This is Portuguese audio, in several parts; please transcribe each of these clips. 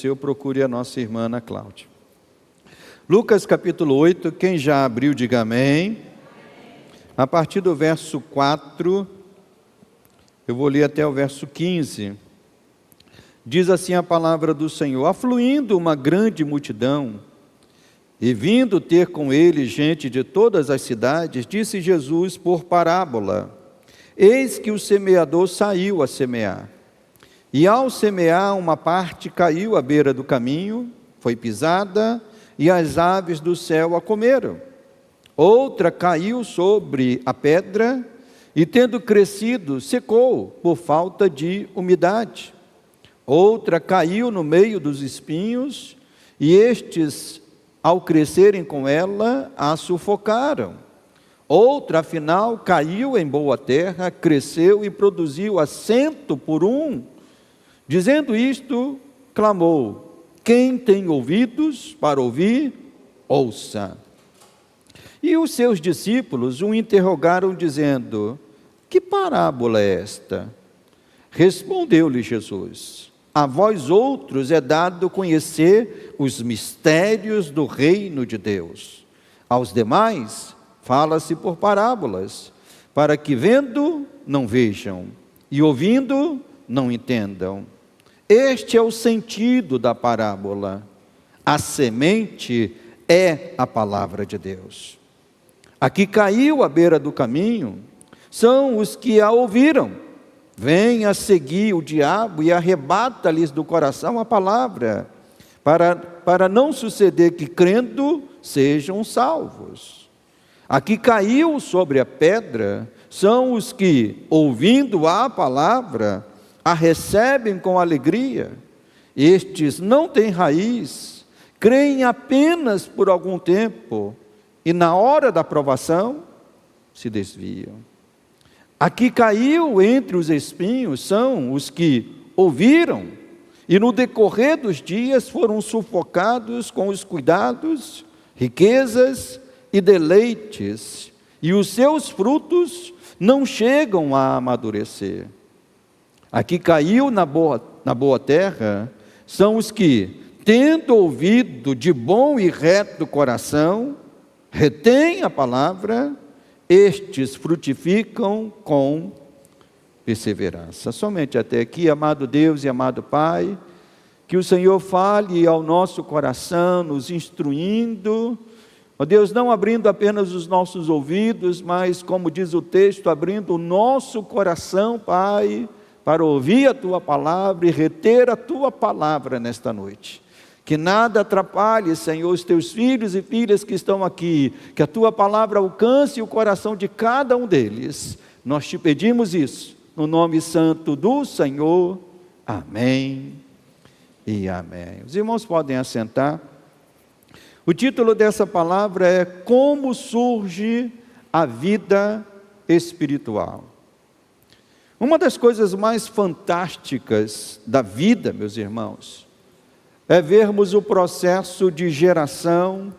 apareceu, procure a nossa irmã Ana Cláudia. Lucas capítulo 8, quem já abriu, diga amém. A partir do verso 4, eu vou ler até o verso 15. Diz assim a palavra do Senhor: afluindo uma grande multidão, e vindo ter com ele gente de todas as cidades, disse Jesus por parábola: eis que o semeador saiu a semear. E ao semear, uma parte caiu à beira do caminho, foi pisada, e as aves do céu a comeram. Outra caiu sobre a pedra, e tendo crescido, secou, por falta de umidade. Outra caiu no meio dos espinhos, e estes, ao crescerem com ela, a sufocaram. Outra, afinal, caiu em boa terra, cresceu e produziu a 100 por 1. Dizendo isto, clamou: quem tem ouvidos para ouvir, ouça. E os seus discípulos o interrogaram, dizendo: que parábola é esta? Respondeu-lhe Jesus: a vós outros é dado conhecer os mistérios do reino de Deus. Aos demais, fala-se por parábolas, para que vendo, não vejam, e ouvindo, não entendam. Este é o sentido da parábola. A semente é a palavra de Deus. A que caiu à beira do caminho são os que a ouviram. Vem a seguir o diabo e arrebata-lhes do coração a palavra, para não suceder que, crendo, sejam salvos. A que caiu sobre a pedra são os que, ouvindo a palavra, a recebem com alegria. Estes não têm raiz, creem apenas por algum tempo, e na hora da provação se desviam. A que caiu entre os espinhos são os que ouviram, e no decorrer dos dias foram sufocados com os cuidados, riquezas e deleites, e os seus frutos não chegam a amadurecer. A que caiu na boa terra são os que, tendo ouvido de bom e reto coração, retêm a palavra. Estes frutificam com perseverança. Somente até aqui, amado Deus e amado Pai, que o Senhor fale ao nosso coração, nos instruindo, ó Deus, não abrindo apenas os nossos ouvidos, mas, como diz o texto, abrindo o nosso coração, Pai, para ouvir a Tua palavra e reter a Tua palavra nesta noite. Que nada atrapalhe, Senhor, os Teus filhos e filhas que estão aqui, que a Tua palavra alcance o coração de cada um deles. Nós Te pedimos isso, no nome santo do Senhor. Amém e amém. Os irmãos podem assentar. O título dessa palavra é Como surge a vida espiritual. Uma das coisas mais fantásticas da vida, meus irmãos, é vermos o processo de geração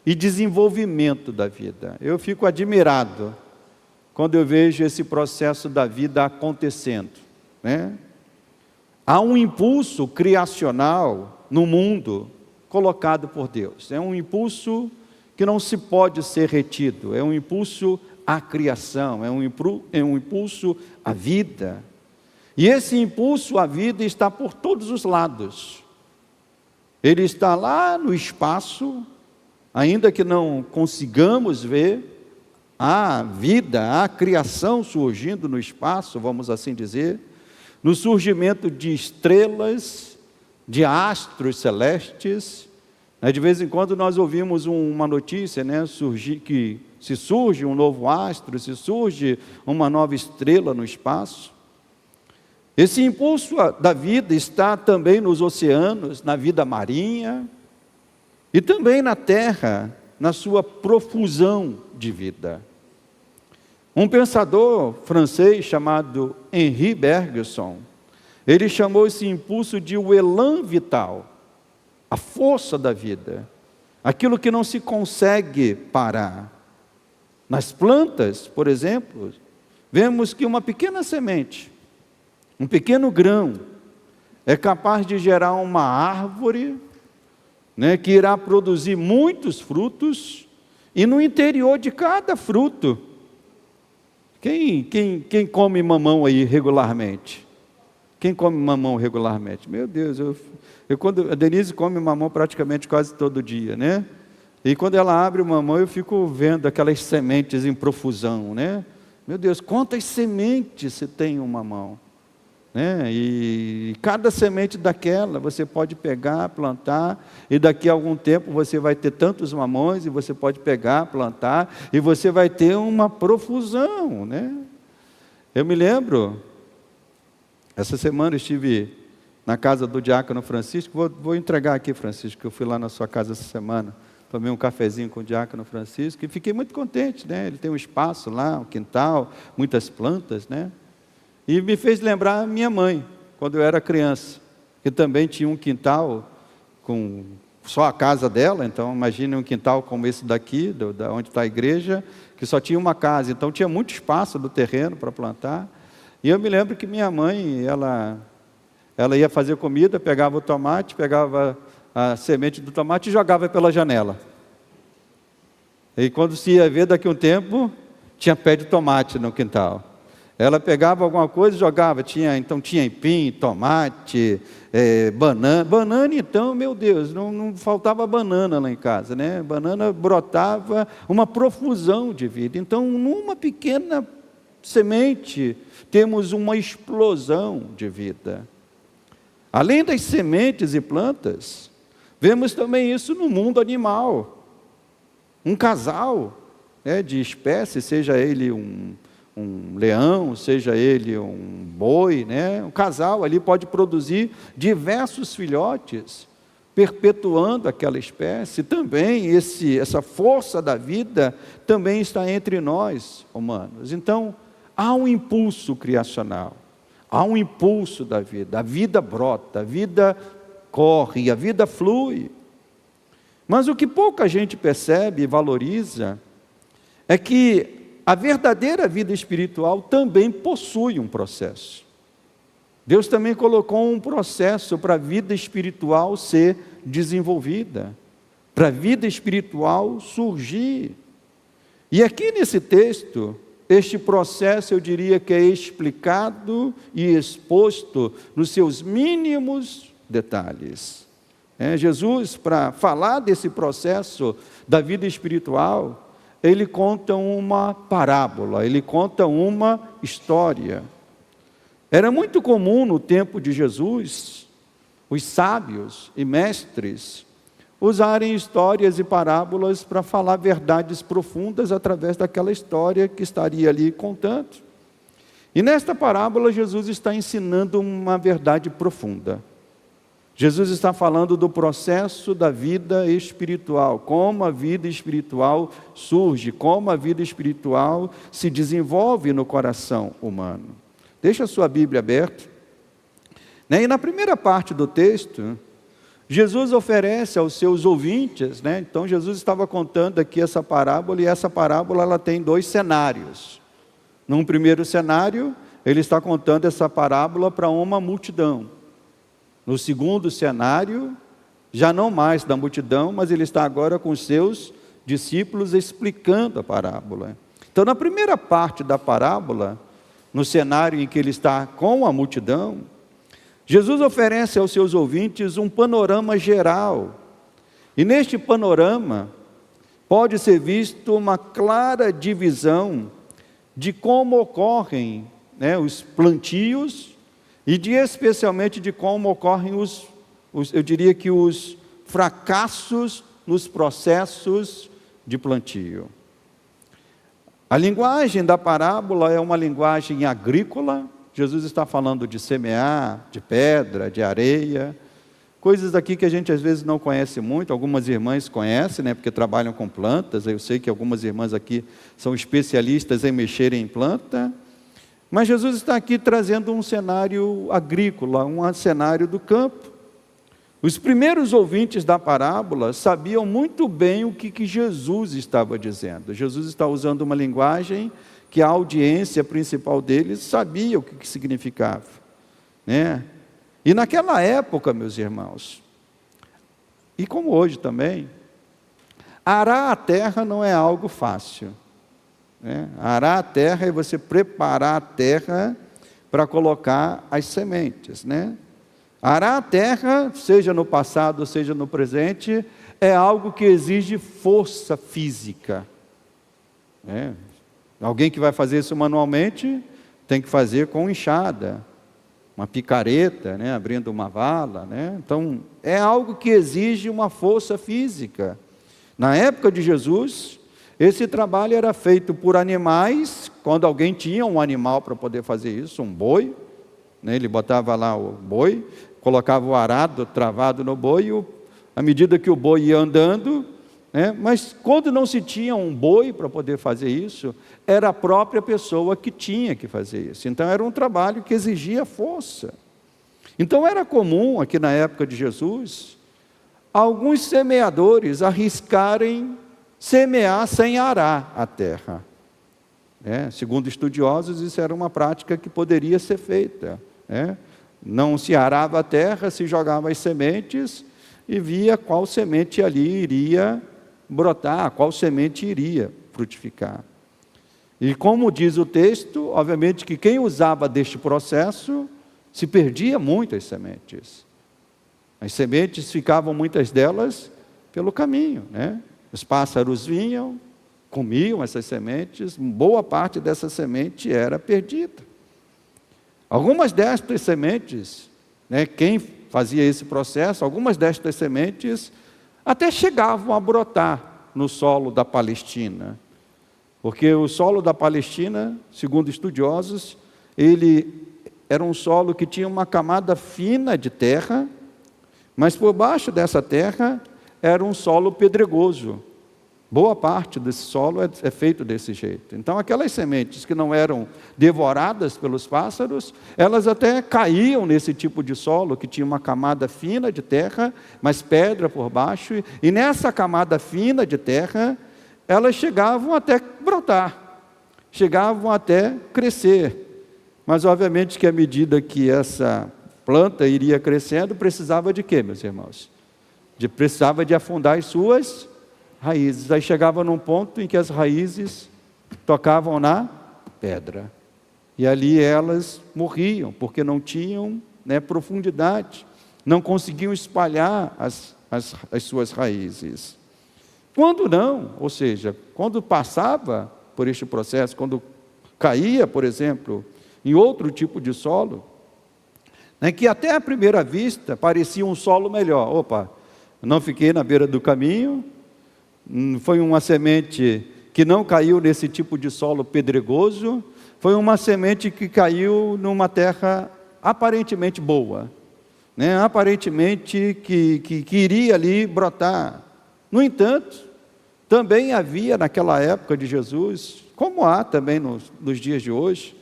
e desenvolvimento da vida. Eu fico admirado quando eu vejo esse processo da vida acontecendo, né? Há um impulso criacional no mundo colocado por Deus. É um impulso que não se pode ser retido. É um impulso à criação, é um impulso à vida. E esse impulso à vida está por todos os lados. Ele está lá no espaço, ainda que não consigamos ver, a vida, a criação surgindo no espaço, vamos assim dizer, no surgimento de estrelas, de astros celestes. De vez em quando nós ouvimos uma notícia, né, que se surge um novo astro, se surge uma nova estrela no espaço. Esse impulso da vida está também nos oceanos, na vida marinha, e também na terra, na sua profusão de vida. Um pensador francês chamado Henri Bergson, ele chamou esse impulso de o élan vital, a força da vida, aquilo que não se consegue parar. Nas plantas, por exemplo, vemos que uma pequena semente, um pequeno grão, é capaz de gerar uma árvore, né, que irá produzir muitos frutos, e no interior de cada fruto, quem come mamão aí regularmente? Quem come mamão regularmente? Meu Deus, a Denise come mamão praticamente quase todo dia, né? E quando ela abre o mamão, eu fico vendo aquelas sementes em profusão, né? Meu Deus, quantas sementes você tem em um mamão? Né? E cada semente daquela você pode pegar, plantar, e daqui a algum tempo você vai ter tantos mamões, e você pode pegar, plantar, e você vai ter uma profusão, né? Eu me lembro, essa semana eu estive na casa do diácono Francisco, vou entregar aqui, Francisco, que eu fui lá na sua casa essa semana, tomei um cafezinho com o diácono Francisco, e fiquei muito contente, né? Ele tem um espaço lá, um quintal, muitas plantas, né? E me fez lembrar a minha mãe, quando eu era criança, que também tinha um quintal com só a casa dela. Então imagine um quintal como esse daqui, onde está a igreja, que só tinha uma casa, então tinha muito espaço do terreno para plantar. E eu me lembro que minha mãe, ela ia fazer comida, pegava o tomate, pegava a semente do tomate e jogava pela janela. E quando se ia ver, daqui a um tempo, tinha pé de tomate no quintal. Ela pegava alguma coisa e jogava, então tinha aipim, tomate, banana, então, meu Deus, não faltava banana lá em casa, né? Banana brotava, uma profusão de vida. Então, numa pequena semente, temos uma explosão de vida. Além das sementes e plantas, vemos também isso no mundo animal. Um casal, né, de espécies, seja ele um leão, seja ele um boi, né? Um casal ali pode produzir diversos filhotes, perpetuando aquela espécie. Também essa força da vida também está entre nós, humanos. Então, há um impulso criacional, há um impulso da vida. A vida brota, a vida corre, a vida flui. Mas o que pouca gente percebe e valoriza é que a verdadeira vida espiritual também possui um processo. Deus também colocou um processo para a vida espiritual ser desenvolvida, para a vida espiritual surgir. E aqui nesse texto, este processo eu diria que é explicado e exposto nos seus mínimos detalhes. Jesus, para falar desse processo da vida espiritual, ele conta uma parábola, ele conta uma história. Era muito comum no tempo de Jesus, os sábios e mestres usarem histórias e parábolas para falar verdades profundas através daquela história que estaria ali contando. E nesta parábola Jesus está ensinando uma verdade profunda. Jesus está falando do processo da vida espiritual, como a vida espiritual surge, como a vida espiritual se desenvolve no coração humano. Deixa a sua Bíblia aberta. E na primeira parte do texto, Jesus oferece aos seus ouvintes, então Jesus estava contando aqui essa parábola, e essa parábola ela tem dois cenários. Num primeiro cenário, ele está contando essa parábola para uma multidão. No segundo cenário, já não mais da multidão, mas ele está agora com os seus discípulos explicando a parábola. Então, na primeira parte da parábola, no cenário em que ele está com a multidão, Jesus oferece aos seus ouvintes um panorama geral. E neste panorama, pode ser visto uma clara divisão de como ocorrem, os plantios, e especialmente de como ocorrem eu diria que os fracassos nos processos de plantio. A linguagem da parábola é uma linguagem agrícola. Jesus está falando de semear, de pedra, de areia, coisas aqui que a gente às vezes não conhece muito. Algumas irmãs conhecem, porque trabalham com plantas. Eu sei que algumas irmãs aqui são especialistas em mexer em planta. Mas Jesus está aqui trazendo um cenário agrícola, um cenário do campo. Os primeiros ouvintes da parábola sabiam muito bem o que Jesus estava dizendo. Jesus está usando uma linguagem que a audiência principal deles sabia o que significava. E naquela época, meus irmãos, e como hoje também, arar a terra não é algo fácil, né? Arar a terra é você preparar a terra para colocar as sementes, né? Arar a terra, seja no passado, seja no presente, é algo que exige força física, né? Alguém que vai fazer isso manualmente, tem que fazer com enxada, uma picareta, né? Abrindo uma vala, né? Então, é algo que exige uma força física. Na época de Jesus, esse trabalho era feito por animais, quando alguém tinha um animal para poder fazer isso, um boi, né? Ele botava lá o boi, colocava o arado travado no boi, à medida que o boi ia andando, né? Mas quando não se tinha um boi para poder fazer isso, era a própria pessoa que tinha que fazer isso. Então era um trabalho que exigia força. Então era comum, aqui na época de Jesus, alguns semeadores arriscarem semear sem arar a terra, né? Segundo estudiosos, isso era uma prática que poderia ser feita, né? Não se arava a terra, se jogava as sementes e via qual semente ali iria brotar, qual semente iria frutificar. E como diz o texto, obviamente que quem usava deste processo se perdia muitas sementes. As sementes ficavam, muitas delas, pelo caminho, né? Os pássaros vinham, comiam essas sementes, boa parte dessa semente era perdida. Algumas destas sementes, né, quem fazia esse processo, algumas destas sementes até chegavam a brotar no solo da Palestina. Porque o solo da Palestina, segundo estudiosos, ele era um solo que tinha uma camada fina de terra, mas por baixo dessa terra era um solo pedregoso. Boa parte desse solo é feito desse jeito. Então, aquelas sementes que não eram devoradas pelos pássaros, elas até caíam nesse tipo de solo, que tinha uma camada fina de terra, mas pedra por baixo, e nessa camada fina de terra, elas chegavam até brotar, chegavam até crescer. Mas, obviamente, que à medida que essa planta iria crescendo, precisava de quê, meus irmãos? Precisava de afundar as suas raízes. Aí chegava num ponto em que as raízes tocavam na pedra. E ali elas morriam, porque não tinham, né, profundidade. Não conseguiam espalhar as suas raízes. Quando não, ou seja, quando passava por este processo, quando caía, por exemplo, em outro tipo de solo, né, que até à primeira vista parecia um solo melhor. Opa, não fiquei na beira do caminho, foi uma semente que não caiu nesse tipo de solo pedregoso, foi uma semente que caiu numa terra aparentemente boa, né? Aparentemente que iria ali brotar. No entanto, também havia naquela época de Jesus, como há também nos dias de hoje,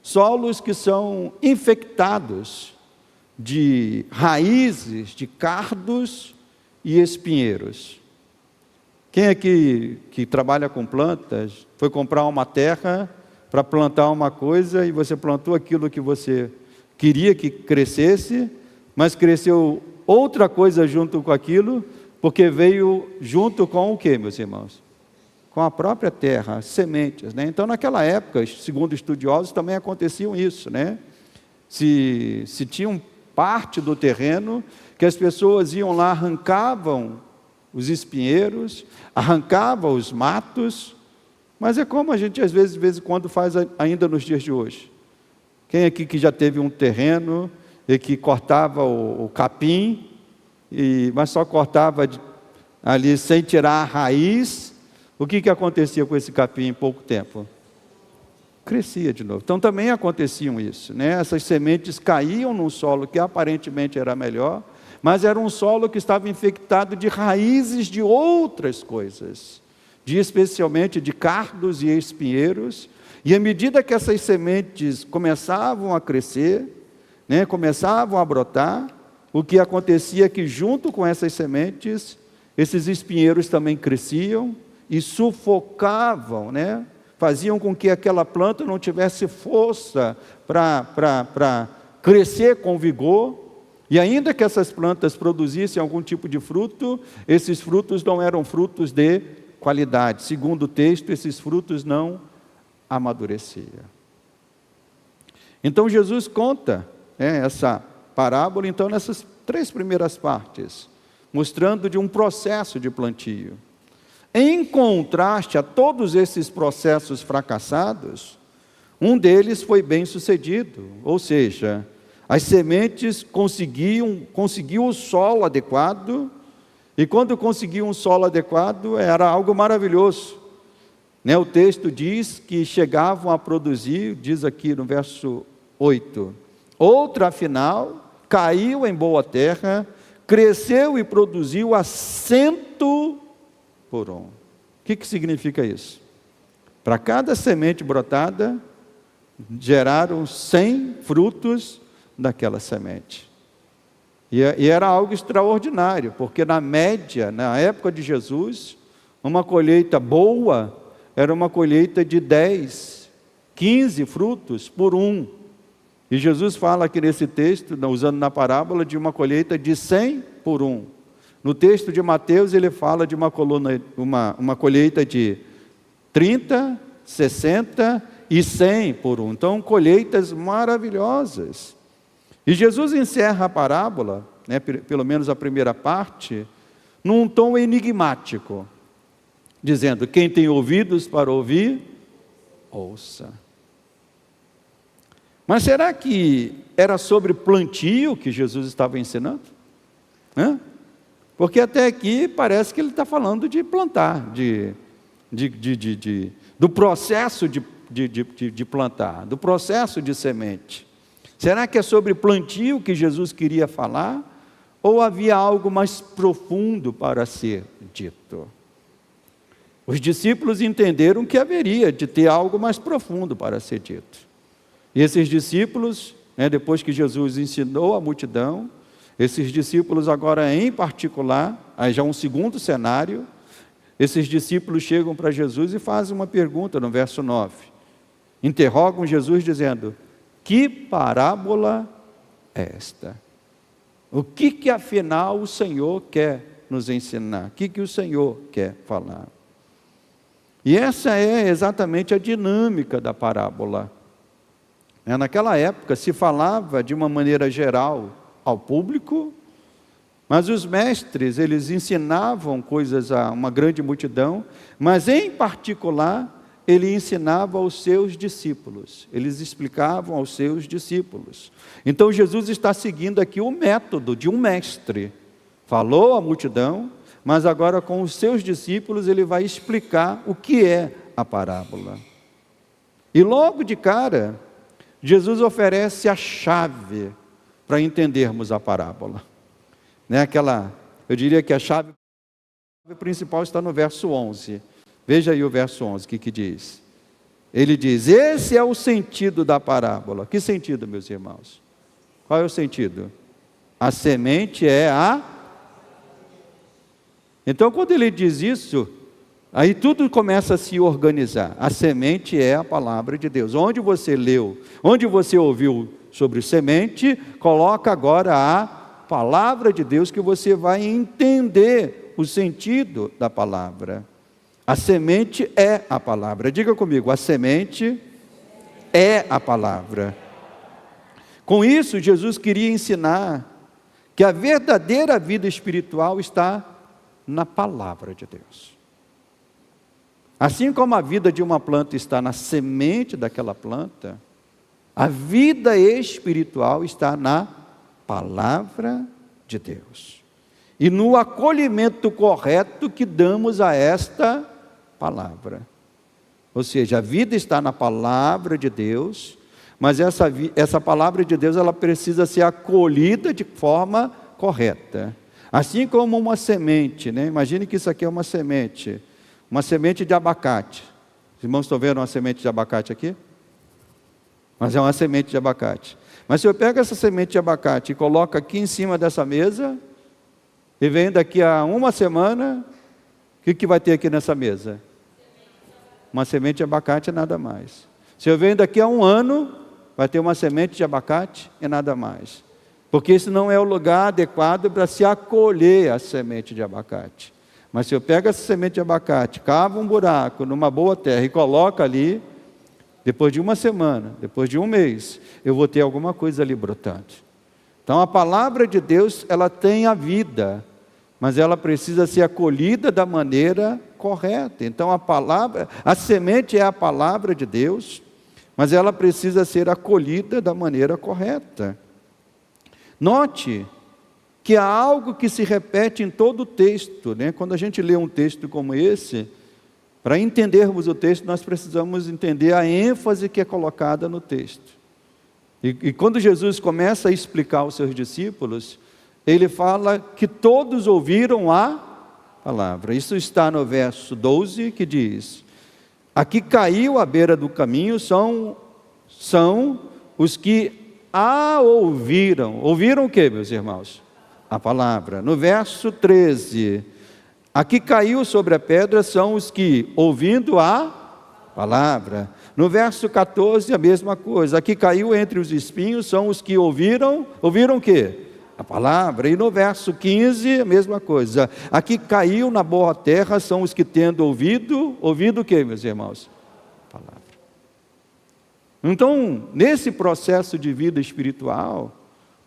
solos que são infectados de raízes, de cardos e espinheiros. Quem aqui que trabalha com plantas, foi comprar uma terra para plantar uma coisa e você plantou aquilo que você queria que crescesse, mas cresceu outra coisa junto com aquilo, porque veio junto com o quê, meus irmãos? Com a própria terra, as sementes, né? Então, naquela época, segundo estudiosos, também aconteciam isso, né? Se tinham parte do terreno que as pessoas iam lá, arrancavam os espinheiros, arrancava os matos, mas é como a gente às vezes, de vez em quando faz ainda nos dias de hoje. Quem aqui que já teve um terreno e que cortava o capim, mas só cortava ali sem tirar a raiz, o que acontecia com esse capim em pouco tempo? Crescia de novo. Então também aconteciam isso, né? Essas sementes caíam num solo que aparentemente era melhor, mas era um solo que estava infectado de raízes de outras coisas, especialmente de cardos e espinheiros, e à medida que essas sementes começavam a crescer, né, começavam a brotar, o que acontecia é que junto com essas sementes, esses espinheiros também cresciam e sufocavam, né, faziam com que aquela planta não tivesse força para crescer com vigor, E ainda que essas plantas produzissem algum tipo de fruto, esses frutos não eram frutos de qualidade. Segundo o texto, esses frutos não amadureciam. Então Jesus conta essa parábola, então, nessas 3 primeiras partes, mostrando de um processo de plantio. Em contraste a todos esses processos fracassados, um deles foi bem sucedido, ou seja, as sementes conseguiam o solo adequado, e quando conseguiam um solo adequado, era algo maravilhoso. O texto diz que chegavam a produzir, diz aqui no verso 8, outra afinal, caiu em boa terra, cresceu e produziu a 100 por 1. O que significa isso? Para cada semente brotada, geraram 100 frutos daquela semente. E era algo extraordinário, porque na média, na época de Jesus, uma colheita boa era uma colheita de 10, 15 frutos por 1. E Jesus fala aqui nesse texto, usando na parábola, de uma colheita de 100 por 1. No texto de Mateus, ele fala de uma colheita de 30, 60 e 100 por 1. Então, colheitas maravilhosas. E Jesus encerra a parábola, pelo menos a primeira parte, num tom enigmático, dizendo: quem tem ouvidos para ouvir, ouça. Mas será que era sobre plantio que Jesus estava ensinando? Porque até aqui parece que ele está falando de plantar, do processo de plantar, do processo de semente. Será que é sobre plantio que Jesus queria falar? Ou havia algo mais profundo para ser dito? Os discípulos entenderam que haveria de ter algo mais profundo para ser dito. E esses discípulos, depois que Jesus ensinou a multidão, esses discípulos agora em particular, aí já um segundo cenário, esses discípulos chegam para Jesus e fazem uma pergunta no verso 9. Interrogam Jesus dizendo: que parábola é esta? O que afinal o Senhor quer nos ensinar? O que o Senhor quer falar? E essa é exatamente a dinâmica da parábola. Naquela época se falava de uma maneira geral ao público, mas os mestres, eles ensinavam coisas a uma grande multidão, mas em particular, ele ensinava aos seus discípulos, eles explicavam aos seus discípulos. Então Jesus está seguindo aqui o método de um mestre. Falou à multidão, mas agora com os seus discípulos ele vai explicar o que é a parábola. E logo de cara, Jesus oferece a chave para entendermos a parábola. Eu diria que a chave principal está no verso 11. Veja aí o verso 11, o que diz? Ele diz: esse é o sentido da parábola. Que sentido, meus irmãos? Qual é o sentido? A semente é a... Então, quando ele diz isso, aí tudo começa a se organizar. A semente é a palavra de Deus. Onde você leu, onde você ouviu sobre semente, coloca agora a palavra de Deus, que você vai entender o sentido da palavra. A semente é a palavra. Diga comigo: a semente é a palavra. Com isso, Jesus queria ensinar que a verdadeira vida espiritual está na palavra de Deus. Assim como a vida de uma planta está na semente daquela planta, a vida espiritual está na palavra de Deus. E no acolhimento correto que damos a esta palavra. Ou seja, a vida está na palavra de Deus, mas essa palavra de Deus, ela precisa ser acolhida de forma correta. Assim como uma semente, Imagine que isso aqui é uma semente de abacate. Os irmãos estão vendo uma semente de abacate aqui? Mas é uma semente de abacate. Mas se eu pego essa semente de abacate e coloco aqui em cima dessa mesa, e vem daqui a uma semana, o que vai ter aqui nessa mesa? Uma semente de abacate e nada mais. Se eu venho daqui a um ano, vai ter uma semente de abacate e nada mais. porque esse não é o lugar adequado para se acolher a semente de abacate. Mas se eu pego essa semente de abacate, cavo um buraco numa boa terra e coloco ali, depois de uma semana, depois de um mês, eu vou ter alguma coisa ali brotando. Então a palavra de Deus, ela tem a vida, mas ela precisa ser acolhida da maneira correta. Então a semente é a palavra de Deus, mas ela precisa ser acolhida da maneira correta. Note que há algo que se repete em todo o texto, né? Quando a gente lê um texto como esse, para entendermos o texto, nós precisamos entender a ênfase que é colocada no texto. E quando Jesus começa a explicar aos seus discípulos, ele fala que todos ouviram a palavra. Isso está no verso 12, que diz: aqui caiu à beira do caminho, são os que a ouviram. Ouviram o que, meus irmãos? A palavra. No verso 13, aqui caiu sobre a pedra, são os que, ouvindo a palavra. No verso 14, a mesma coisa. Aqui caiu entre os espinhos, são os que ouviram o quê? A palavra. E no verso 15, a mesma coisa. Aqui caiu na boa terra, são os que tendo ouvido o quê, meus irmãos? A palavra. Então, nesse processo de vida espiritual,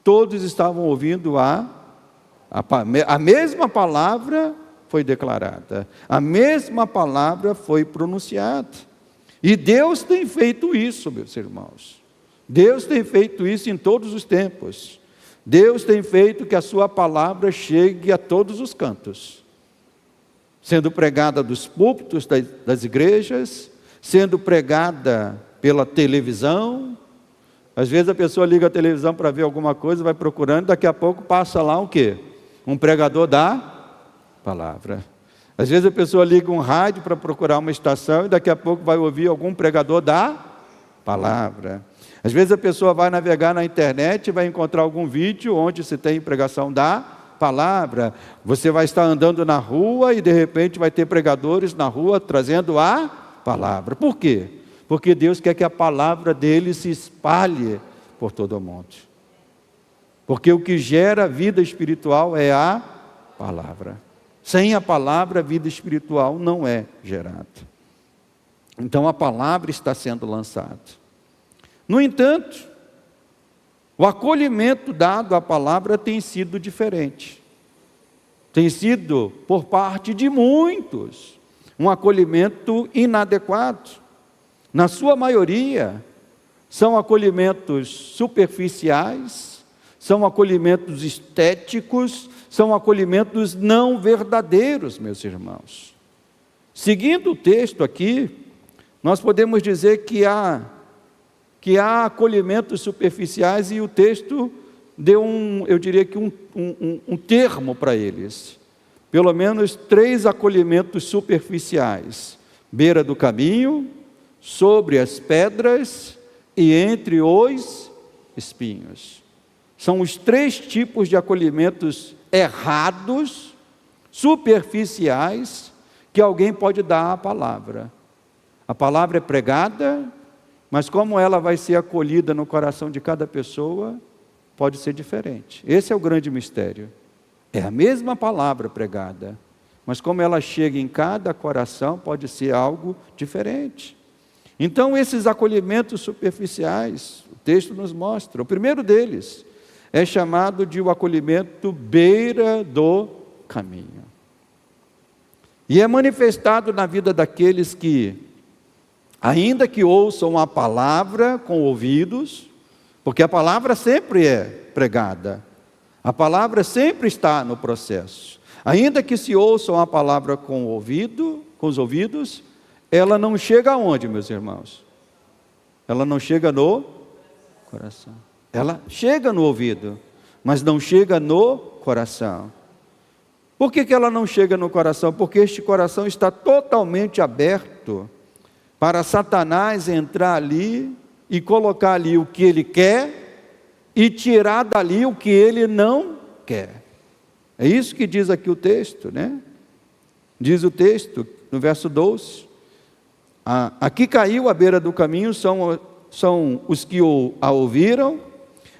todos estavam ouvindo a mesma palavra foi declarada, a mesma palavra foi pronunciada. E Deus tem feito isso, meus irmãos. Deus tem feito isso em todos os tempos. Deus tem feito que a sua palavra chegue a todos os cantos, sendo pregada dos púlpitos das igrejas, sendo pregada pela televisão. Às vezes a pessoa liga a televisão para ver alguma coisa, vai procurando, daqui a pouco passa lá o quê? Um pregador da palavra. Às vezes a pessoa liga um rádio para procurar uma estação e daqui a pouco vai ouvir algum pregador da palavra. Às vezes a pessoa vai navegar na internet e vai encontrar algum vídeo onde se tem pregação da palavra. Você vai estar andando na rua e de repente vai ter pregadores na rua trazendo a palavra. Por quê? Porque Deus quer que a palavra dele se espalhe por todo o mundo. Porque o que gera vida espiritual é a palavra. Sem a palavra, a vida espiritual não é gerada. Então a palavra está sendo lançada. No entanto, o acolhimento dado à palavra tem sido diferente. Tem sido, por parte de muitos, um acolhimento inadequado. Na sua maioria, são acolhimentos superficiais, são acolhimentos estéticos, são acolhimentos não verdadeiros, meus irmãos. Seguindo o texto aqui, nós podemos dizer que há acolhimentos superficiais e o texto deu um termo para eles. Pelo menos 3 acolhimentos superficiais: beira do caminho, sobre as pedras e entre os espinhos. São os 3 tipos de acolhimentos errados, superficiais, que alguém pode dar à palavra. A palavra é pregada, mas como ela vai ser acolhida no coração de cada pessoa, pode ser diferente. Esse é o grande mistério. É a mesma palavra pregada, mas como ela chega em cada coração, pode ser algo diferente. Então, esses acolhimentos superficiais, o texto nos mostra. O primeiro deles é chamado de o acolhimento beira do caminho. E é manifestado na vida daqueles que, ainda que ouçam a palavra com ouvidos, porque a palavra sempre é pregada, a palavra sempre está no processo. Ainda que se ouçam a palavra com os ouvidos, ela não chega aonde, meus irmãos? Ela não chega no coração. Ela chega no ouvido, mas não chega no coração. Por que ela não chega no coração? Porque este coração está totalmente aberto para Satanás entrar ali e colocar ali o que ele quer e tirar dali o que ele não quer. É isso que diz aqui o texto, né? Diz o texto, no verso 12: aqui caiu à beira do caminho, são os que a ouviram,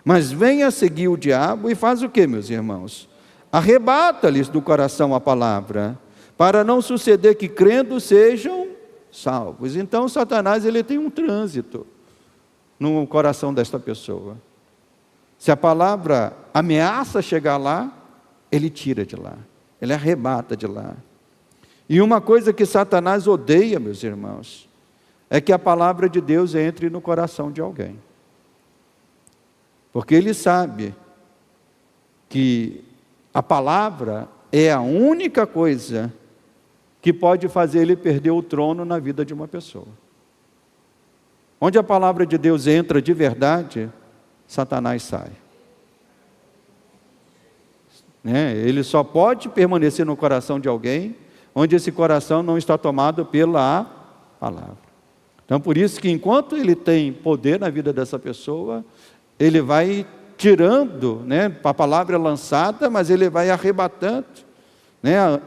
Mas vem a seguir o diabo e faz o que, meus irmãos? Arrebata-lhes do coração a palavra, para não suceder que crendo sejam salvos. Então Satanás ele tem um trânsito no coração desta pessoa. Se a palavra ameaça chegar lá, ele tira de lá, ele arrebata de lá. E uma coisa que Satanás odeia, meus irmãos, é que a palavra de Deus entre no coração de alguém. Porque ele sabe que a palavra é a única coisa que pode fazer ele perder o trono na vida de uma pessoa. Onde a palavra de Deus entra de verdade, Satanás sai. Ele só pode permanecer no coração de alguém onde esse coração não está tomado pela palavra. Então, por isso que enquanto ele tem poder na vida dessa pessoa, ele vai tirando, a palavra é lançada, mas ele vai arrebatando.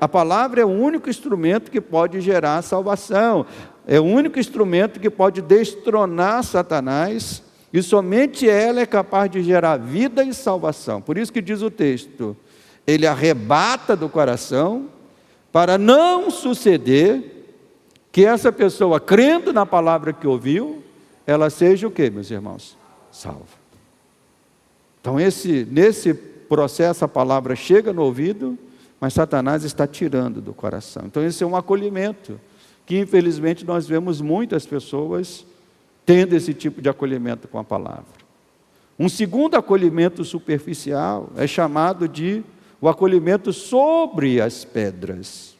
A palavra é o único instrumento que pode gerar salvação, é o único instrumento que pode destronar Satanás, e somente ela é capaz de gerar vida e salvação. Por isso que diz o texto, ele arrebata do coração, para não suceder que essa pessoa, crendo na palavra que ouviu, ela seja o quê, meus irmãos? Salva. Então nesse processo a palavra chega no ouvido, mas Satanás está tirando do coração. Então esse é um acolhimento, que infelizmente nós vemos muitas pessoas tendo esse tipo de acolhimento com a palavra. Um segundo acolhimento superficial é chamado de o acolhimento sobre as pedras.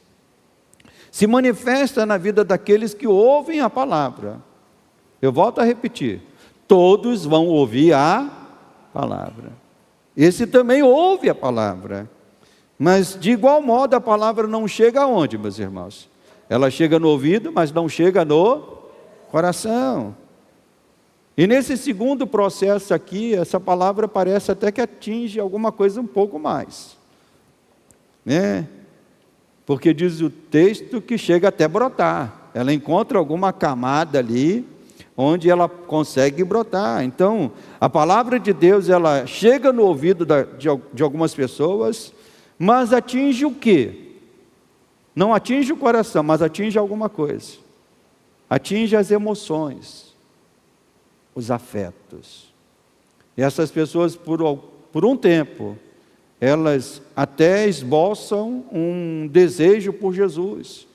Se manifesta na vida daqueles que ouvem a palavra. Eu volto a repetir, todos vão ouvir a palavra. Esse também ouve a palavra. Mas de igual modo a palavra não chega aonde, meus irmãos? Ela chega no ouvido, mas não chega no coração. E nesse segundo processo aqui, essa palavra parece até que atinge alguma coisa um pouco mais. Porque diz o texto que chega até brotar. Ela encontra alguma camada ali, onde ela consegue brotar. Então, a palavra de Deus, ela chega no ouvido de algumas pessoas, mas atinge o quê? Não atinge o coração, mas atinge alguma coisa. Atinge as emoções, os afetos. E essas pessoas, por um tempo, elas até esboçam um desejo por Jesus.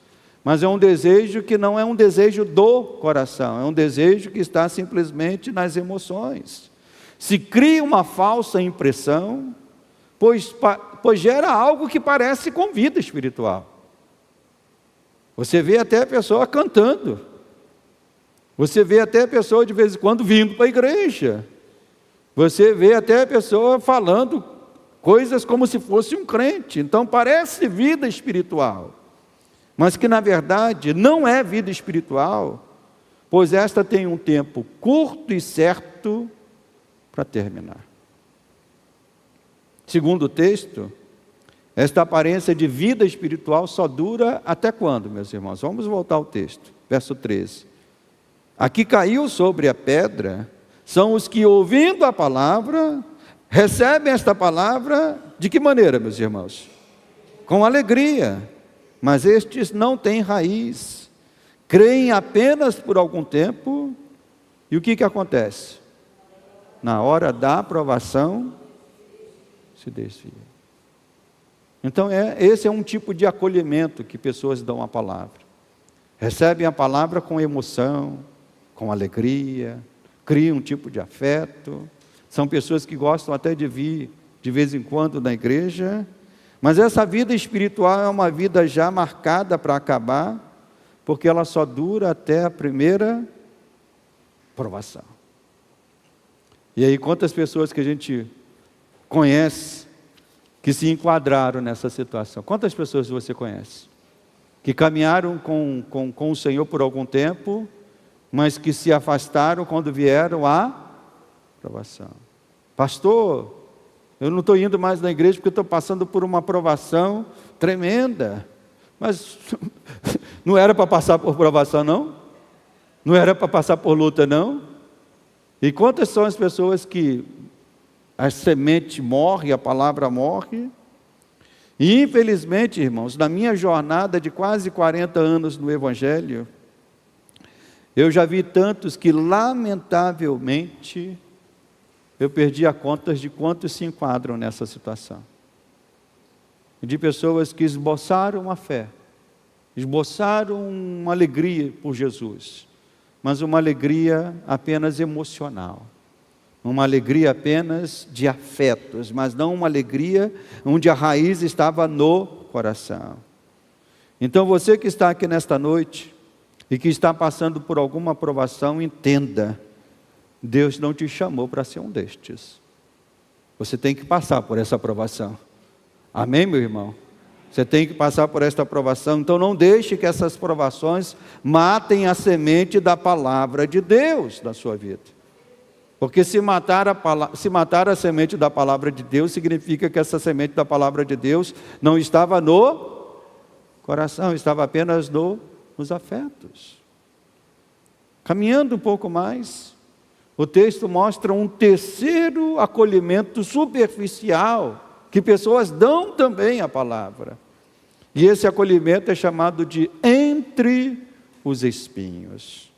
Mas é um desejo que não é um desejo do coração, é um desejo que está simplesmente nas emoções. Se cria uma falsa impressão, pois gera algo que parece com vida espiritual. Você vê até a pessoa cantando. Você vê até a pessoa de vez em quando vindo para a igreja. Você vê até a pessoa falando coisas como se fosse um crente. Então parece vida espiritual. Mas que na verdade não é vida espiritual, pois esta tem um tempo curto e certo para terminar. Segundo o texto, esta aparência de vida espiritual só dura até quando, meus irmãos? Vamos voltar ao texto, verso 13. Aqui caiu sobre a pedra, são os que ouvindo a palavra, recebem esta palavra, de que maneira, meus irmãos? Com alegria, mas estes não têm raiz, creem apenas por algum tempo, e o que acontece? Na hora da aprovação, se desvia. Então esse é um tipo de acolhimento que pessoas dão à palavra. Recebem a palavra com emoção, com alegria, criam um tipo de afeto. São pessoas que gostam até de vir de vez em quando na igreja, mas essa vida espiritual é uma vida já marcada para acabar, porque ela só dura até a primeira provação. E aí quantas pessoas que a gente conhece que se enquadraram nessa situação? Quantas pessoas você conhece? Que caminharam com o Senhor por algum tempo, mas que se afastaram quando vieram a provação. Pastor, eu não estou indo mais na igreja porque estou passando por uma provação tremenda. Mas não era para passar por provação, não? Não era para passar por luta, não? E quantas são as pessoas que a semente morre, a palavra morre. E infelizmente, irmãos, na minha jornada de quase 40 anos no Evangelho, eu já vi tantos que, lamentavelmente, eu perdi a conta de quantos se enquadram nessa situação. De pessoas que esboçaram a fé, esboçaram uma alegria por Jesus, mas uma alegria apenas emocional. Uma alegria apenas de afetos, mas não uma alegria onde a raiz estava no coração. Então você que está aqui nesta noite e que está passando por alguma provação, entenda, Deus não te chamou para ser um destes. Você tem que passar por essa provação. Amém, meu irmão? Você tem que passar por esta provação. Então não deixe que essas provações matem a semente da palavra de Deus na sua vida. Porque se matar a semente da palavra de Deus, significa que essa semente da palavra de Deus não estava no coração, estava apenas nos afetos. Caminhando um pouco mais, o texto mostra um terceiro acolhimento superficial, que pessoas dão também à palavra. E esse acolhimento é chamado de entre os espinhos.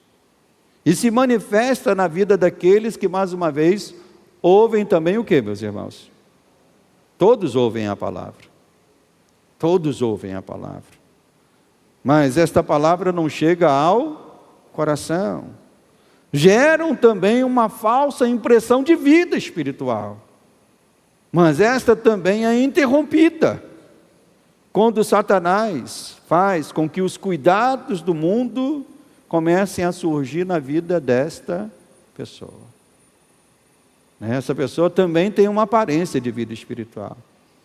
E se manifesta na vida daqueles que, mais uma vez, ouvem também o que, meus irmãos? Todos ouvem a palavra. Todos ouvem a palavra. Mas esta palavra não chega ao coração. Geram também uma falsa impressão de vida espiritual. Mas esta também é interrompida quando Satanás faz com que os cuidados do mundo comecem a surgir na vida desta pessoa. Essa pessoa também tem uma aparência de vida espiritual.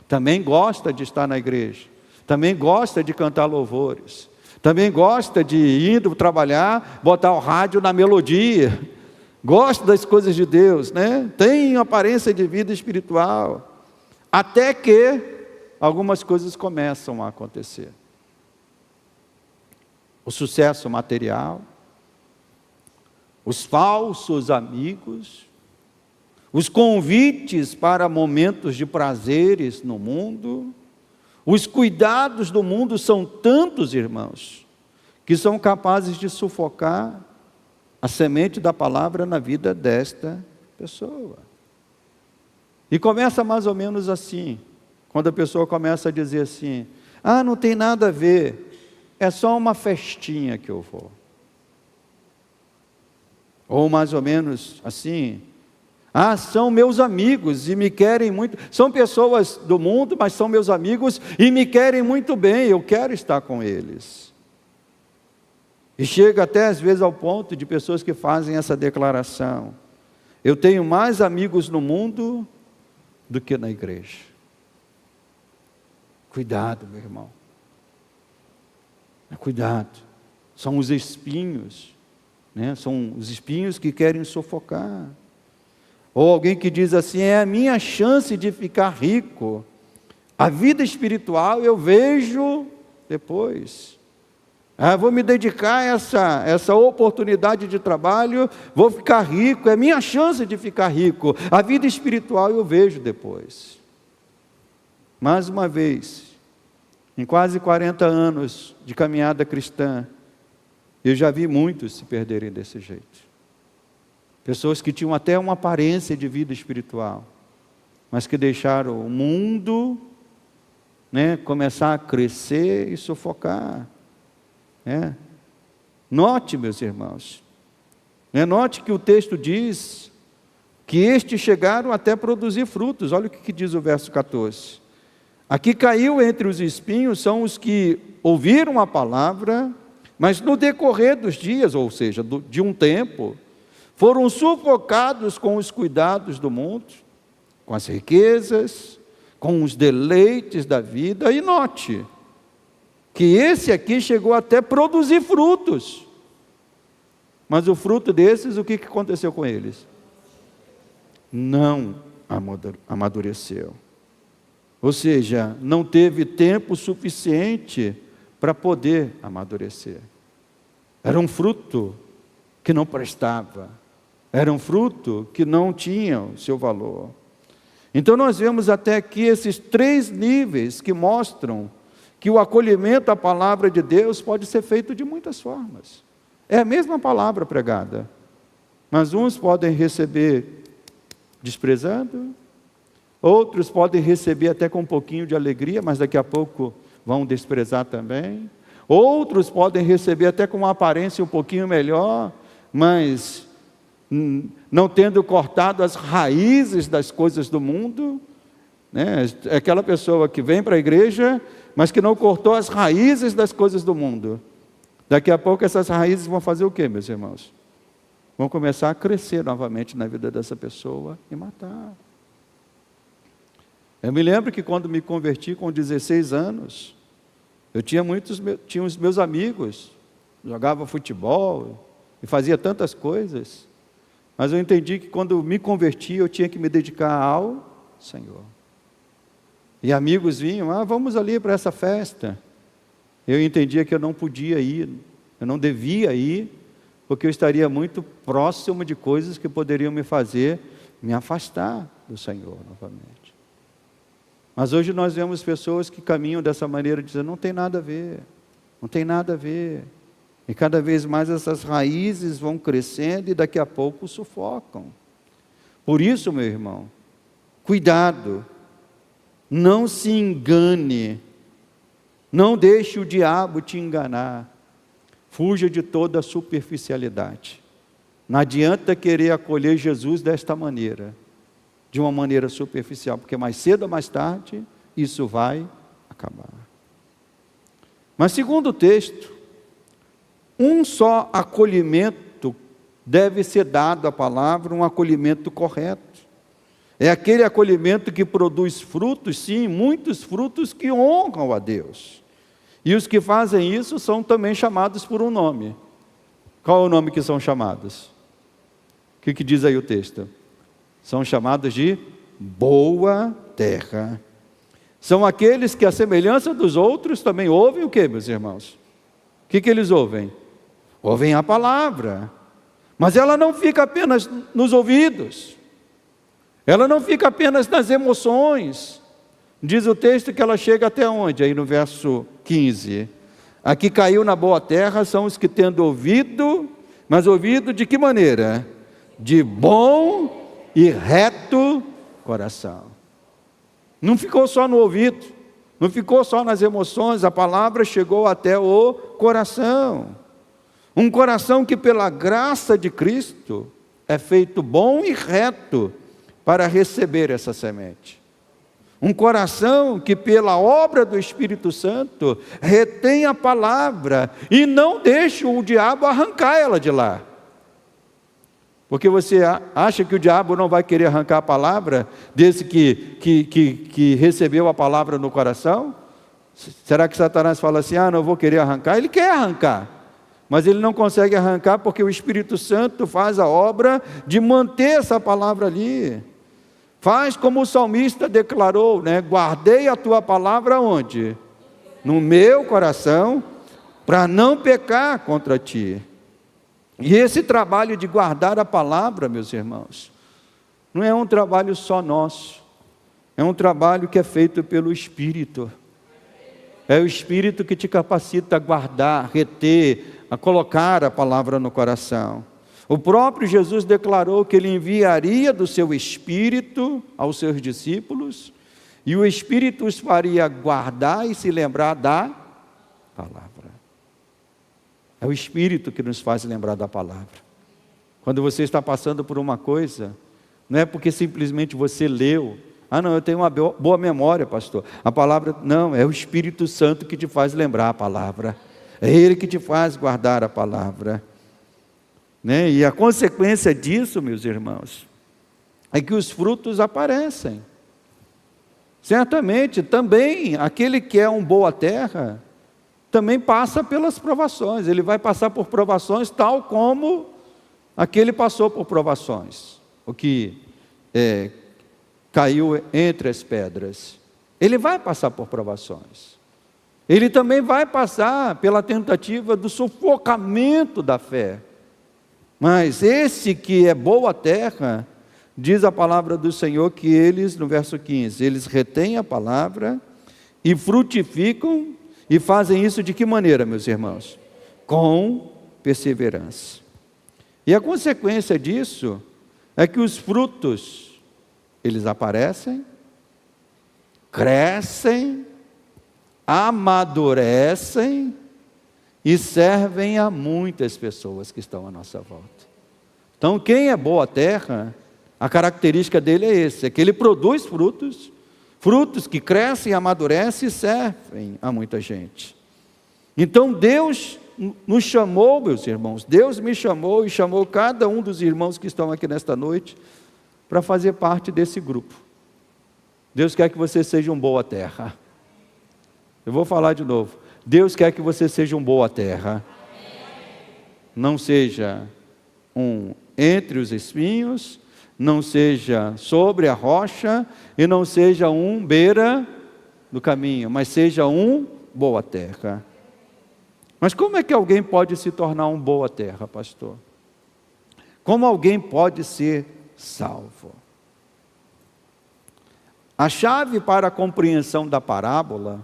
Também gosta de estar na igreja. Também gosta de cantar louvores. Também gosta de ir trabalhar, botar o rádio na melodia. Gosta das coisas de Deus, né? Tem aparência de vida espiritual. Até que algumas coisas começam a acontecer. O sucesso material, os falsos amigos, os convites para momentos de prazeres no mundo, os cuidados do mundo são tantos, irmãos, que são capazes de sufocar a semente da palavra na vida desta pessoa. E começa mais ou menos assim, quando a pessoa começa a dizer assim: ah, não tem nada a ver, é só uma festinha que eu vou. Ou mais ou menos assim: ah, são meus amigos e me querem muito. São pessoas do mundo, mas são meus amigos e me querem muito bem, eu quero estar com eles. E chega até às vezes ao ponto de pessoas que fazem essa declaração: eu tenho mais amigos no mundo do que na igreja. Cuidado, meu irmão. Cuidado, são os espinhos, né? São os espinhos que querem sufocar. Ou alguém que diz assim: é a minha chance de ficar rico. A vida espiritual eu vejo depois. Vou me dedicar a essa oportunidade de trabalho, vou ficar rico, é minha chance de ficar rico. A vida espiritual eu vejo depois. Mais uma vez, em quase 40 anos de caminhada cristã, eu já vi muitos se perderem desse jeito. Pessoas que tinham até uma aparência de vida espiritual, mas que deixaram o mundo, né, começar a crescer e sufocar. Note, meus irmãos, note que o texto diz que estes chegaram até produzir frutos. Olha o que diz o verso 14. Aqui caiu entre os espinhos são os que ouviram a palavra, mas no decorrer dos dias, ou seja, de um tempo, foram sufocados com os cuidados do mundo, com as riquezas, com os deleites da vida. E note que esse aqui chegou até produzir frutos. Mas o fruto desses, o que aconteceu com eles? Não amadureceu. Ou seja, não teve tempo suficiente para poder amadurecer. Era um fruto que não prestava. Era um fruto que não tinha o seu valor. Então nós vemos até aqui esses 3 níveis que mostram que o acolhimento à palavra de Deus pode ser feito de muitas formas. É a mesma palavra pregada, mas uns podem receber desprezando, outros podem receber até com um pouquinho de alegria, mas daqui a pouco vão desprezar também. Outros podem receber até com uma aparência um pouquinho melhor, mas não tendo cortado as raízes das coisas do mundo, né? Aquela pessoa que vem para a igreja, mas que não cortou as raízes das coisas do mundo. Daqui a pouco essas raízes vão fazer o quê, meus irmãos? Vão começar a crescer novamente na vida dessa pessoa e matar. Eu me lembro que quando me converti com 16 anos, eu tinha os meus amigos, jogava futebol e fazia tantas coisas, mas eu entendi que quando me converti eu tinha que me dedicar ao Senhor. E amigos vinham, vamos ali para essa festa. Eu entendia que eu não podia ir, eu não devia ir, porque eu estaria muito próximo de coisas que poderiam me fazer me afastar do Senhor novamente. Mas hoje nós vemos pessoas que caminham dessa maneira, dizendo, não tem nada a ver, não tem nada a ver. E cada vez mais essas raízes vão crescendo e daqui a pouco sufocam. Por isso, meu irmão, cuidado, não se engane, não deixe o diabo te enganar, fuja de toda a superficialidade. Não adianta querer acolher Jesus desta maneira, de uma maneira superficial, porque mais cedo ou mais tarde, isso vai acabar. Mas segundo o texto, um só acolhimento deve ser dado à palavra, um acolhimento correto. É aquele acolhimento que produz frutos, sim, muitos frutos que honram a Deus. E os que fazem isso são também chamados por um nome. Qual é o nome que são chamados? O que diz aí o texto? São chamados de boa terra. São aqueles que, à semelhança dos outros, também ouvem o que, meus irmãos? O que eles ouvem? Ouvem a palavra. Mas ela não fica apenas nos ouvidos. Ela não fica apenas nas emoções. Diz o texto que ela chega até onde? Aí no verso 15. Aqui caiu na boa terra são os que tendo ouvido, mas ouvido de que maneira? De bom e reto coração. Não ficou só no ouvido, não ficou só nas emoções, a palavra chegou até o coração. Um coração que pela graça de Cristo é feito bom e reto para receber essa semente. Um coração que pela obra do Espírito Santo retém a palavra e não deixa o diabo arrancar ela de lá. Porque você acha que o diabo não vai querer arrancar a palavra desse que recebeu a palavra no coração? Será que Satanás fala assim, não vou querer arrancar? Ele quer arrancar, mas ele não consegue arrancar porque o Espírito Santo faz a obra de manter essa palavra ali. Faz como o salmista declarou, né? Guardei a tua palavra onde? No meu coração, para não pecar contra ti. E esse trabalho de guardar a palavra, meus irmãos, não é um trabalho só nosso, é um trabalho que é feito pelo Espírito. É o Espírito que te capacita a guardar, reter, a colocar a palavra no coração. O próprio Jesus declarou que Ele enviaria do seu Espírito aos seus discípulos, e o Espírito os faria guardar e se lembrar da palavra. É o Espírito que nos faz lembrar da palavra. Quando você está passando por uma coisa, não é porque simplesmente você leu, não, eu tenho uma boa memória, pastor. A palavra, não, é o Espírito Santo que te faz lembrar a palavra. É Ele que te faz guardar a palavra. Né? E a consequência disso, meus irmãos, é que os frutos aparecem. Certamente, também, aquele que é uma boa terra, também passa pelas provações. Ele vai passar por provações tal como aquele passou por provações. O que caiu entre as pedras. Ele vai passar por provações. Ele também vai passar pela tentativa do sufocamento da fé. Mas esse que é boa terra, diz a palavra do Senhor que eles, no verso 15, eles retêm a palavra e frutificam, e fazem isso de que maneira, meus irmãos? Com perseverança. E a consequência disso é que os frutos, eles aparecem, crescem, amadurecem e servem a muitas pessoas que estão à nossa volta. Então, quem é boa terra, a característica dele é esse, é que ele produz frutos, frutos que crescem, amadurecem e servem a muita gente. Então, Deus nos chamou, meus irmãos, Deus me chamou e chamou cada um dos irmãos que estão aqui nesta noite para fazer parte desse grupo. Deus quer que você seja um boa terra. Eu vou falar de novo. Deus quer que você seja um boa terra. Não seja um entre os espinhos, não seja sobre a rocha e não seja um beira do caminho, mas seja um boa terra. Mas como é que alguém pode se tornar um boa terra, pastor? Como alguém pode ser salvo? A chave para a compreensão da parábola,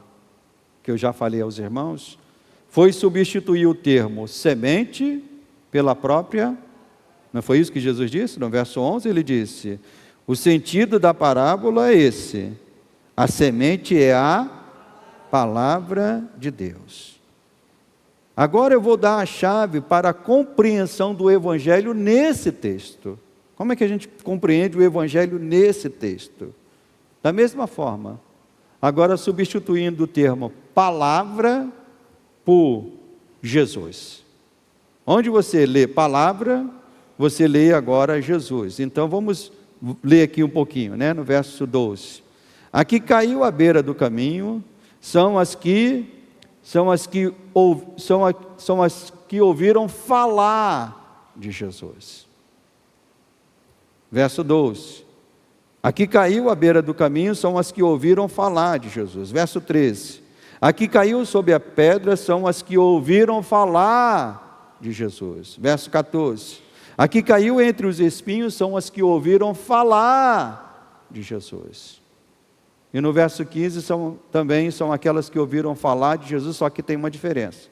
que eu já falei aos irmãos, foi substituir o termo semente pela própria. Não foi isso que Jesus disse? No verso 11 ele disse, o sentido da parábola é esse, a semente é a palavra de Deus. Agora eu vou dar a chave para a compreensão do Evangelho nesse texto. Como é que a gente compreende o Evangelho nesse texto? Da mesma forma, agora substituindo o termo palavra por Jesus. Onde você lê palavra, você lê agora Jesus. Então vamos ler aqui um pouquinho, no verso 12. Aqui caiu à beira do caminho, são as que ouviram falar de Jesus. Verso 12. Aqui caiu à beira do caminho, são as que ouviram falar de Jesus. Verso 13. Aqui caiu sobre a pedra, são as que ouviram falar de Jesus. Verso 14. Aqui caiu entre os espinhos, são as que ouviram falar de Jesus. E no verso 15 também são aquelas que ouviram falar de Jesus, só que tem uma diferença.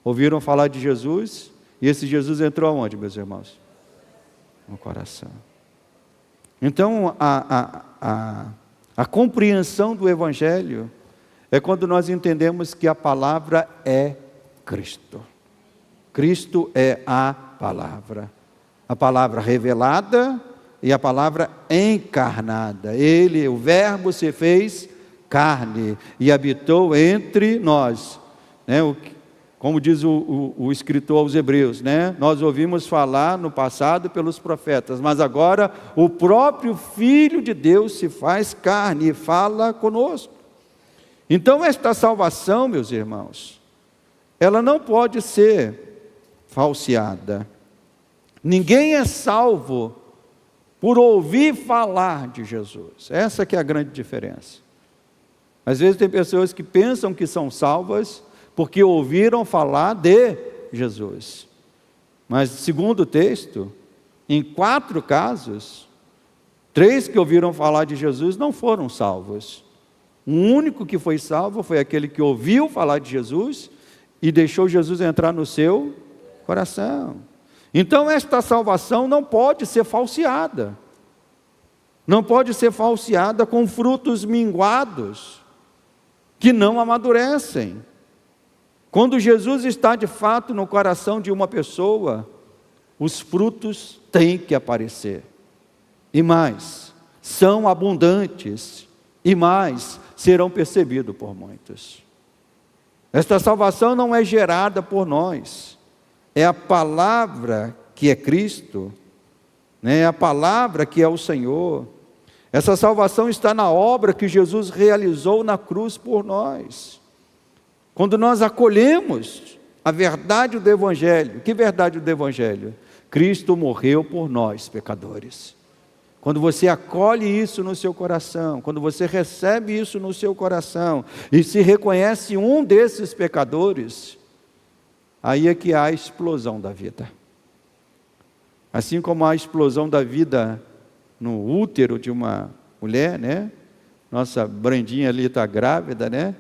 Ouviram falar de Jesus, e esse Jesus entrou aonde, meus irmãos? No coração. Então, a compreensão do Evangelho é quando nós entendemos que a palavra é Cristo. Cristo é a palavra revelada e a palavra encarnada. Ele, o Verbo, se fez carne e habitou entre nós. Como diz o escritor aos Hebreus, nós ouvimos falar no passado pelos profetas, mas agora o próprio Filho de Deus se faz carne e fala conosco. Então esta salvação, meus irmãos, ela não pode ser falseada. Ninguém é salvo por ouvir falar de Jesus. Essa que é a grande diferença. Às vezes tem pessoas que pensam que são salvas porque ouviram falar de Jesus. Mas segundo o texto, em 4 casos, 3 que ouviram falar de Jesus não foram salvos. O único que foi salvo foi aquele que ouviu falar de Jesus e deixou Jesus entrar no seu coração. Então esta salvação não pode ser falseada. Não pode ser falseada com frutos minguados, que não amadurecem. Quando Jesus está de fato no coração de uma pessoa, os frutos têm que aparecer. E mais, são abundantes. E mais, serão percebidos por muitos. Esta salvação não é gerada por nós. É a palavra que é Cristo, é a palavra que é o Senhor. Essa salvação está na obra que Jesus realizou na cruz por nós. Quando nós acolhemos a verdade do Evangelho, que verdade do Evangelho? Cristo morreu por nós, pecadores. Quando você acolhe isso no seu coração, quando você recebe isso no seu coração, e se reconhece um desses pecadores, aí é que há a explosão da vida. Assim como há a explosão da vida no útero de uma mulher, né? Nossa Brandinha ali está grávida, né?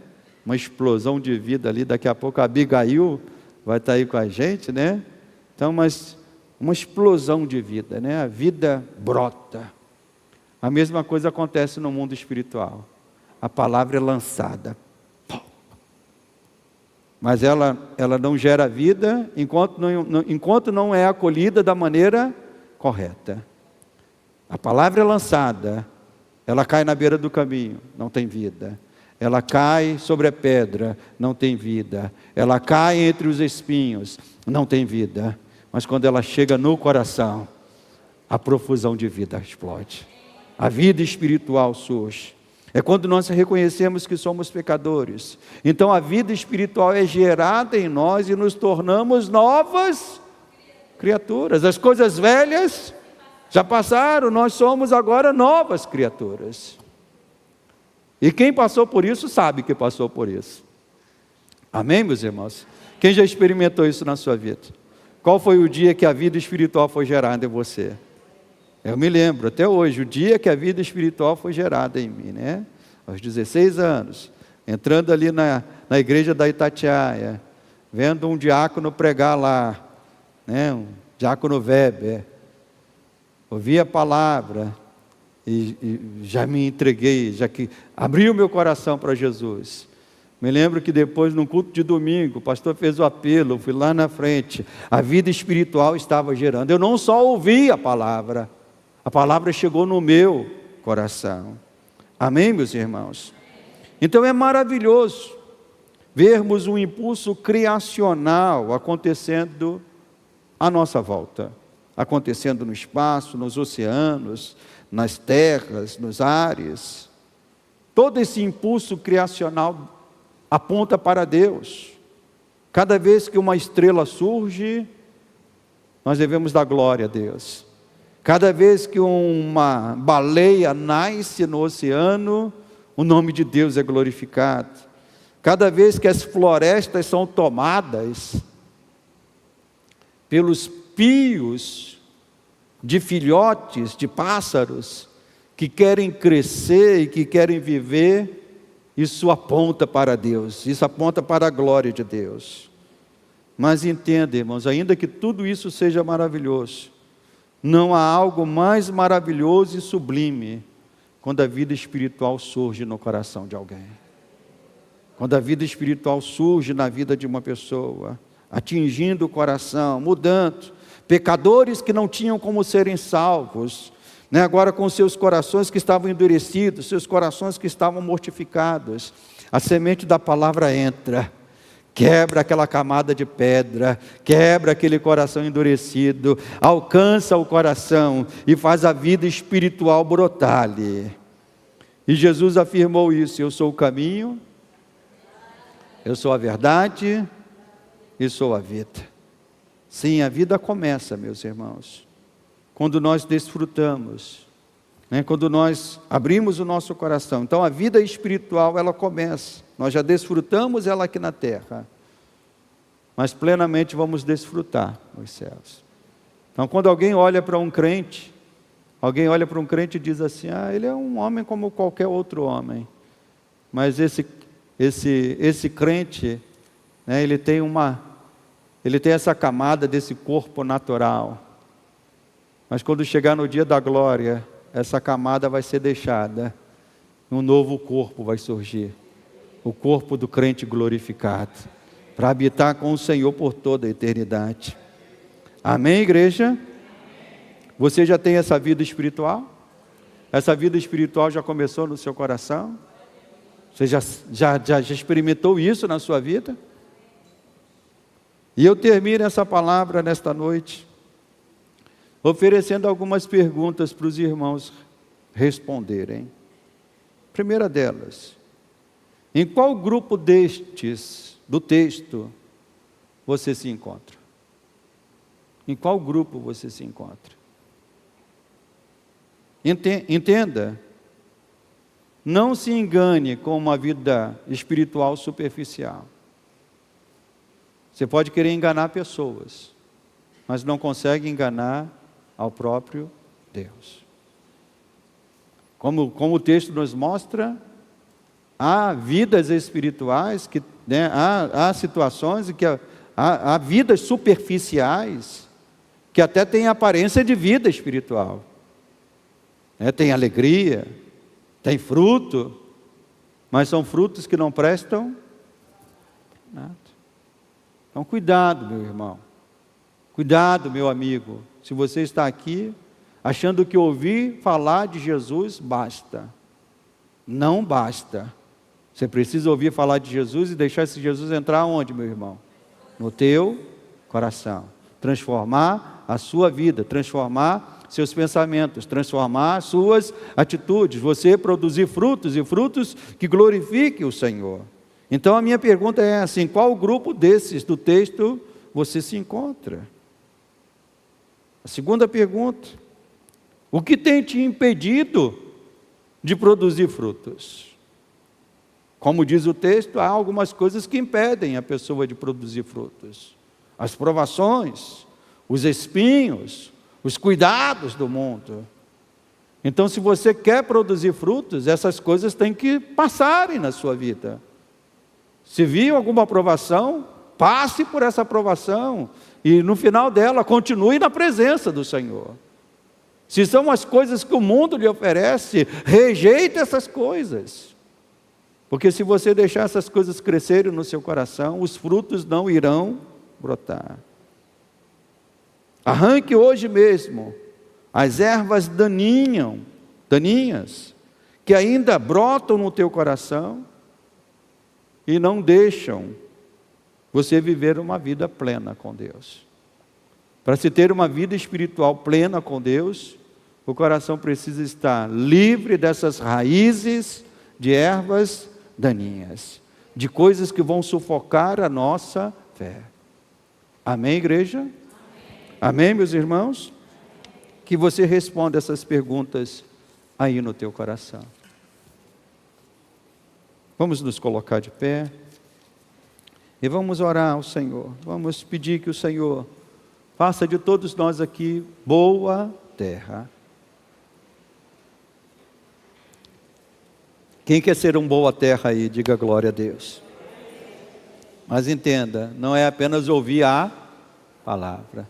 Uma explosão de vida ali, daqui a pouco a Abigail vai estar aí com a gente, né? Então, mas uma explosão de vida, né? A vida brota. A mesma coisa acontece no mundo espiritual. A palavra é lançada. Mas ela não gera vida enquanto não é acolhida da maneira correta. A palavra é lançada, ela cai na beira do caminho, não tem vida. Ela cai sobre a pedra, não tem vida. Ela cai entre os espinhos, não tem vida. Mas quando ela chega no coração, a profusão de vida explode. A vida espiritual surge. É quando nós reconhecemos que somos pecadores. Então a vida espiritual é gerada em nós e nos tornamos novas criaturas. As coisas velhas já passaram, nós somos agora novas criaturas. E quem passou por isso sabe que passou por isso. Amém, meus irmãos? Quem já experimentou isso na sua vida? Qual foi o dia que a vida espiritual foi gerada em você? Eu me lembro, até hoje, o dia que a vida espiritual foi gerada em mim, né? Aos 16 anos, entrando ali na igreja da Itatiaia, vendo um diácono pregar lá, né? Um diácono Weber, ouvi a palavra e já me entreguei, já que abri o meu coração para Jesus. Me lembro que depois, num culto de domingo, o pastor fez o apelo, eu fui lá na frente, a vida espiritual estava gerando. Eu não só ouvi a palavra chegou no meu coração. Amém, meus irmãos? Então é maravilhoso vermos um impulso criacional acontecendo à nossa volta, acontecendo no espaço, nos oceanos, nas terras, nos ares. Todo esse impulso criacional aponta para Deus. Cada vez que uma estrela surge, nós devemos dar glória a Deus. Cada vez que uma baleia nasce no oceano, o nome de Deus é glorificado. Cada vez que as florestas são tomadas pelos pios de filhotes de pássaros que querem crescer e que querem viver, isso aponta para Deus, isso aponta para a glória de Deus. Mas entenda, irmãos, ainda que tudo isso seja maravilhoso, não há algo mais maravilhoso e sublime quando a vida espiritual surge no coração de alguém. Quando a vida espiritual surge na vida de uma pessoa, atingindo o coração, mudando. Pecadores que não tinham como serem salvos, né? Agora com seus corações que estavam endurecidos, seus corações que estavam mortificados, a semente da palavra entra, quebra aquela camada de pedra, quebra aquele coração endurecido, alcança o coração e faz a vida espiritual brotar ali. E Jesus afirmou isso: eu sou o caminho, eu sou a verdade e sou a vida. Sim, a vida começa, meus irmãos, quando nós desfrutamos, né? Quando nós abrimos o nosso coração. Então a vida espiritual, ela começa. Nós já desfrutamos ela aqui na terra, mas plenamente vamos desfrutar nos céus. Então quando alguém olha para um crente e diz assim: ele é um homem como qualquer outro homem. Mas esse crente, né, ele tem essa camada desse corpo natural. Mas quando chegar no dia da glória, essa camada vai ser deixada, um novo corpo vai surgir, o corpo do crente glorificado, para habitar com o Senhor por toda a eternidade. Amém, igreja? Você já tem essa vida espiritual? Essa vida espiritual já começou no seu coração? Você já experimentou isso na sua vida? E eu termino essa palavra nesta noite oferecendo algumas perguntas para os irmãos responderem. Primeira delas: em qual grupo do texto você se encontra? Em qual grupo você se encontra? Entenda, não se engane com uma vida espiritual superficial. Você pode querer enganar pessoas, mas não consegue enganar ao próprio Deus. Como o texto nos mostra, há vidas espirituais, há situações em que há vidas superficiais, que até têm aparência de vida espiritual. Tem alegria, tem fruto, mas são frutos que não prestam nada. Então cuidado, meu irmão, cuidado, meu amigo, se você está aqui achando que ouvir falar de Jesus basta. Não basta. Você precisa ouvir falar de Jesus e deixar esse Jesus entrar onde, meu irmão? No teu coração. Transformar a sua vida, transformar seus pensamentos, transformar suas atitudes, você produzir frutos, e frutos que glorifiquem o Senhor. Então a minha pergunta é assim: qual grupo desses do texto você se encontra? A segunda pergunta: o que tem te impedido de produzir frutos? Como diz o texto, há algumas coisas que impedem a pessoa de produzir frutos: as provações, os espinhos, os cuidados do mundo. Então, se você quer produzir frutos, essas coisas têm que passarem na sua vida. Se viu alguma provação, passe por essa provação, e no final dela, continue na presença do Senhor. Se são as coisas que o mundo lhe oferece, rejeite essas coisas. Porque se você deixar essas coisas crescerem no seu coração, os frutos não irão brotar. Arranque hoje mesmo as ervas daninhas que ainda brotam no teu coração e não deixam você viver uma vida plena com Deus. Para se ter uma vida espiritual plena com Deus, o coração precisa estar livre dessas raízes de ervas daninhas, de coisas que vão sufocar a nossa fé. Amém, igreja? Amém, meus irmãos? Que você responda essas perguntas aí no teu coração. Vamos nos colocar de pé e vamos orar ao Senhor. Vamos pedir que o Senhor faça de todos nós aqui boa terra. Quem quer ser um boa terra aí, diga glória a Deus. Mas entenda, não é apenas ouvir a palavra.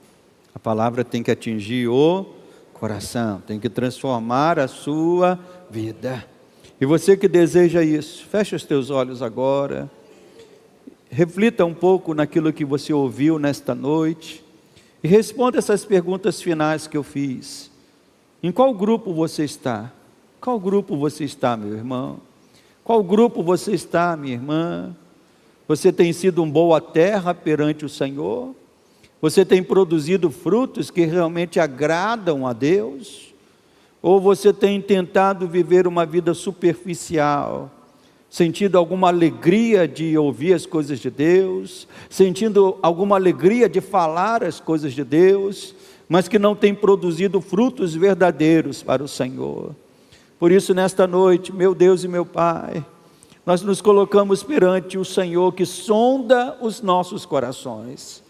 A palavra tem que atingir o coração, tem que transformar a sua vida. E você que deseja isso, feche os teus olhos agora, reflita um pouco naquilo que você ouviu nesta noite, e responda essas perguntas finais que eu fiz. Em qual grupo você está? Qual grupo você está, meu irmão? Qual grupo você está, minha irmã? Você tem sido uma boa terra perante o Senhor? Você tem produzido frutos que realmente agradam a Deus? Ou você tem tentado viver uma vida superficial, sentindo alguma alegria de ouvir as coisas de Deus, sentindo alguma alegria de falar as coisas de Deus, mas que não tem produzido frutos verdadeiros para o Senhor? Por isso, nesta noite, meu Deus e meu Pai, nós nos colocamos perante o Senhor que sonda os nossos corações.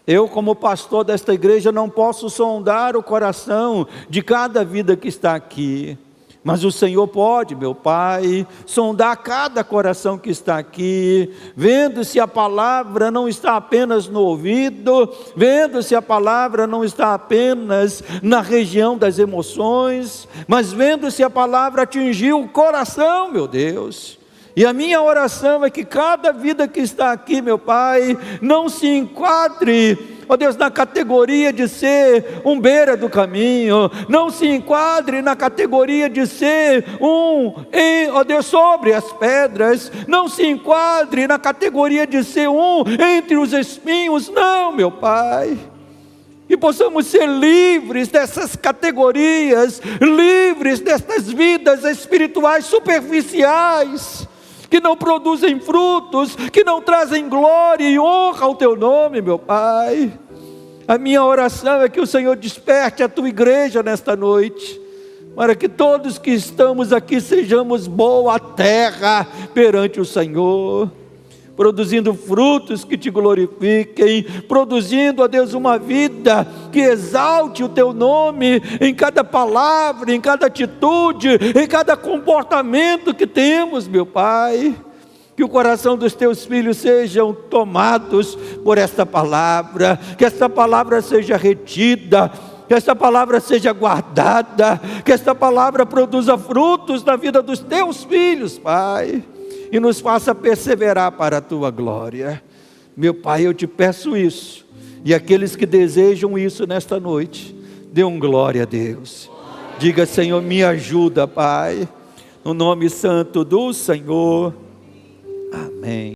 Eu, como pastor desta igreja, não posso sondar o coração de cada vida que está aqui, mas o Senhor pode, meu Pai, sondar cada coração que está aqui, vendo se a palavra não está apenas no ouvido, vendo se a palavra não está apenas na região das emoções, mas vendo se a palavra atingiu o coração, meu Deus. E a minha oração é que cada vida que está aqui, meu Pai, não se enquadre, ó Deus, na categoria de ser um beira do caminho, não se enquadre na categoria de ser ó Deus, sobre as pedras, não se enquadre na categoria de ser entre os espinhos, não, meu Pai. E possamos ser livres dessas categorias, livres dessas vidas espirituais superficiais, que não produzem frutos, que não trazem glória e honra ao Teu nome, meu Pai. A minha oração é que o Senhor desperte a Tua igreja nesta noite, para que todos que estamos aqui sejamos boa terra perante o Senhor. produzindo frutos que te glorifiquem, produzindo, ó Deus, uma vida que exalte o teu nome em cada palavra, em cada atitude, em cada comportamento que temos, meu Pai. Que o coração dos teus filhos sejam tomados por esta palavra, que esta palavra seja retida, que esta palavra seja guardada, que esta palavra produza frutos na vida dos teus filhos, Pai, e nos faça perseverar para a tua glória. Meu Pai, eu te peço isso, e aqueles que desejam isso nesta noite, dê glória a Deus. Diga: Senhor, me ajuda, Pai, no nome santo do Senhor. Amém.